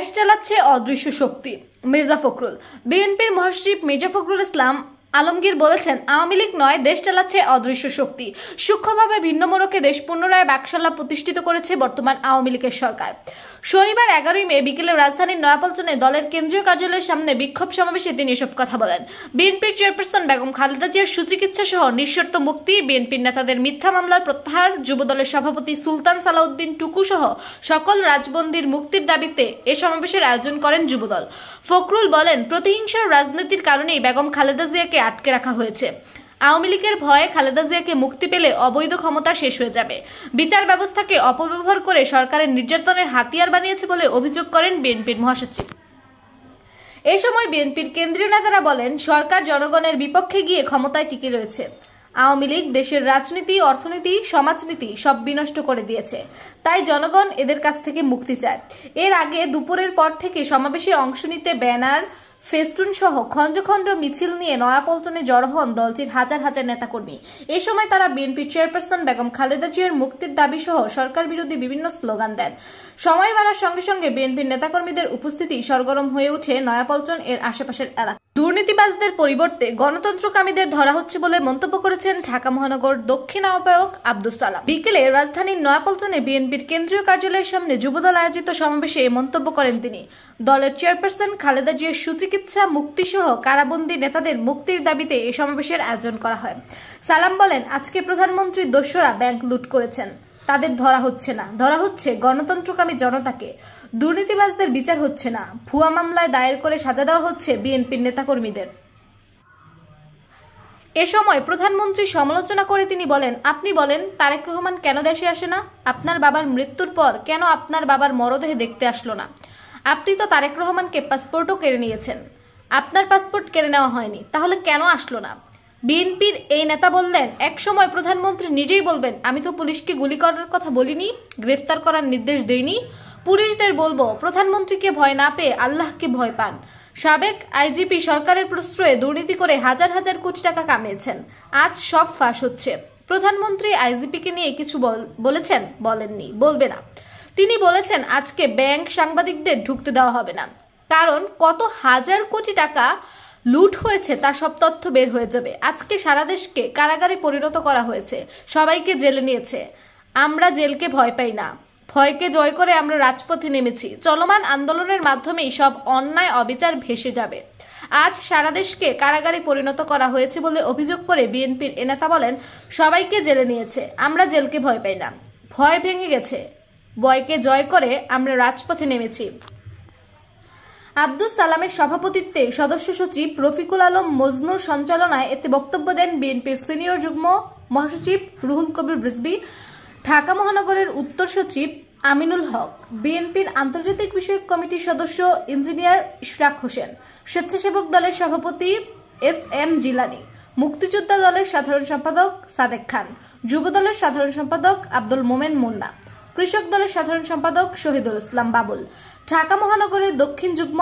দেশ চালাচ্ছে অদৃশ্য শক্তি। মির্জা ফখরুল। বিএনপির মহাসচিব মির্জা ফখরুল ইসলাম আলমগীর বলেছেন, আওয়ামী লীগ নয়, দেশ চালাচ্ছে অদৃশ্য শক্তি। সূক্ষ্মভাবে ভিন্ন মোড়কে দেশ পুনরায় বাকশালা প্রতিষ্ঠিত করেছে বর্তমান আওয়ামী লীগের সরকার। শনিবার 11 মে বিকেলে রাজধানীর নয়াপল্টনে দলের কেন্দ্রীয় কার্যালয়ের সামনে বিক্ষোভ সমাবেশে তিনি এসব কথা বলেন। বিএনপির চেয়ারপারসন বেগম খালেদা জিয়ার সুচিকিৎসা সহ নিঃশর্ত মুক্তি, বিএনপির নেতাদের মিথ্যা মামলার প্রত্যাহার, যুবদলের সভাপতি সুলতান সালাউদ্দিন টুকু সহ সকল রাজবন্দীর মুক্তির দাবিতে এ সমাবেশের আয়োজন করেন যুবদল। ফখরুল বলেন, প্রতিহিংসার রাজনীতির কারণেই বেগম খালেদা জিয়াকে আটকে রাখা হয়েছে। আওয়ামী লীগের ভয়ে খালেদা জিয়াকে মুক্তি পেলে অবৈধ ক্ষমতা শেষ হয়ে যাবে। বিচার ব্যবস্থাকে অপব্যবহার করে সরকারের নির্যাতনের হাতিয়ার বানিয়েছে বলে অভিযোগ করেন বিএনপির মহাসচিব। এ সময় বিএনপির কেন্দ্রীয় নেতারা বলেন, সরকার জনগণের বিপক্ষে গিয়ে ক্ষমতায় টিকে রয়েছে। আওয়ামী লীগ দেশের রাজনীতি, অর্থনীতি, সমাজনীতি সব বিনষ্ট করে দিয়েছে। তাই জনগণ এদের কাছ থেকে মুক্তি চায়। এর আগে দুপুরের পর থেকে সমাবেশে অংশ নিতে ব্যানার, ফেস্টুন সহ খন্ড খন্ড মিছিল নিয়ে নয়াপল্টনে জড়ো হন দলটির হাজার হাজার নেতাকর্মী। এই সময় তারা বিএনপির চেয়ারপারসন বেগম খালেদা জিয়ার মুক্তির দাবি সহ সরকার বিরোধী বিভিন্ন স্লোগান দেন। সময় বাড়ার সঙ্গে সঙ্গে বিএনপির নেতাকর্মীদের উপস্থিতি সরগরম হয়ে ওঠে নয়াপল্টন এর আশেপাশের এলাকা। দুর্নীতিবাজদের পরিবর্তে গণতন্ত্রকামীদের ধরা হচ্ছে বলে মন্তব্য করেছেন ঢাকা মহানগর দক্ষিণ আহ্বায়ক আব্দুস সালাম। বিকেলে রাজধানীর নয়াপল্টনে বিএনপির কেন্দ্রীয় কার্যালয়ের সামনে যুবদল আয়োজিত সমাবেশে মন্তব্য করেন তিনি। দলের চেয়ারপারসন খালেদা জিয়ার সুচিকিৎসা, মুক্তি সহ কারাবন্দী নেতাদের মুক্তির দাবিতে এই সমাবেশের আয়োজন করা হয়। সালাম বলেন, আজকে প্রধানমন্ত্রীর দস্যুরা ব্যাংক লুট করেছেন, তাদের ধরা হচ্ছে না, ধরা হচ্ছে গণতন্ত্রকামী জনতাকে। দুর্নীতিবাজদের বিচার হচ্ছে না, ভুয়া মামলায় দায়ের করে সাজা দেওয়া হচ্ছে বিএনপির নেতাকর্মীদের। এ সময় প্রধানমন্ত্রী সমালোচনা করে তিনি বলেন, আপনি বলেন তারেক রহমান কেন দেশে আসে না? আপনার বাবার মৃত্যুর পর কেন আপনার বাবার মরদেহে দেখতে আসলো না? আপনি তো তারেক রহমানকে পাসপোর্টও কেড়ে নিয়েছেন, আপনার পাসপোর্ট কেড়ে নেওয়া হয়নি, তাহলে কেন আসলো না? বিএনপির এই নেতা বললেন, এক সময় প্রধানমন্ত্রী নিজেই বলবেন, আমি তো পুলিশকে গুলি করার কথা বলিনি, গ্রেফতার করার নির্দেশ দেইনি। পুলিশদের বলবো, প্রধানমন্ত্রীকে ভয় না পেয়ে আল্লাহকে ভয় পান। সাবেক আইজিপি সরকারের প্রশ্রয়ে দুর্নীতি করে হাজার হাজার কোটি টাকা কামিয়েছেন, আজ সব ফাঁস হচ্ছে। প্রধানমন্ত্রী আইজিপিকে নিয়ে কিছু বলেছেন? বলেননি, বলবে না। তিনি বলেছেন, আজকে ব্যাংক সাংবাদিকদের ঢুকতে দেওয়া হবে না, কারণ কত হাজার কোটি টাকা লুট হয়েছে তার সব তথ্য বের হয়ে যাবে। আজকে সারা দেশকে কারাগারে পরিণত করা হয়েছে, সবাইকে জেলে নিয়েছে। আমরা জেলকে ভয় পাই না, ভয়কে জয় করে আমরা রাজপথে নেমেছি। চলমান আন্দোলনের মাধ্যমেই সব অন্যায় অবিচার ভেসে যাবে। আজ সারা দেশকে কারাগারে পরিণত করা হয়েছে বলে অভিযোগ করে বিএনপির এ নেতা বলেন, সবাইকে জেলে নিয়েছে, আমরা জেলকে ভয় পাই না, ভয় ভেঙে গেছে, ভয়কে জয় করে আমরা রাজপথে নেমেছি। আব্দুস সালামের সভাপতিত্বে সদস্য সচিব রফিকুল আলম মজনুর সঞ্চালনায় এতে বক্তব্য দেন বিএনপির সিনিয়র যুগ্ম মহাসচিব রুহুল কবির রিজভী, ঢাকা মহানগরের উত্তর সচিব আমিনুল হক, বিএনপির আন্তর্জাতিক বিষয়ক কমিটির সদস্য ইঞ্জিনিয়ার ইশরাক হোসেন, স্বেচ্ছাসেবক দলের সভাপতি SM জিলানী, মুক্তিযোদ্ধা দলের সাধারণ সম্পাদক সাদেক খান, যুব দলের সাধারণ সম্পাদক আব্দুল মোমেন মুন্না, কৃষক দলের সাধারণ সম্পাদক শহীদুল ইসলাম বাবুল, ঢাকা মহানগরের দক্ষিণ যুগ্ম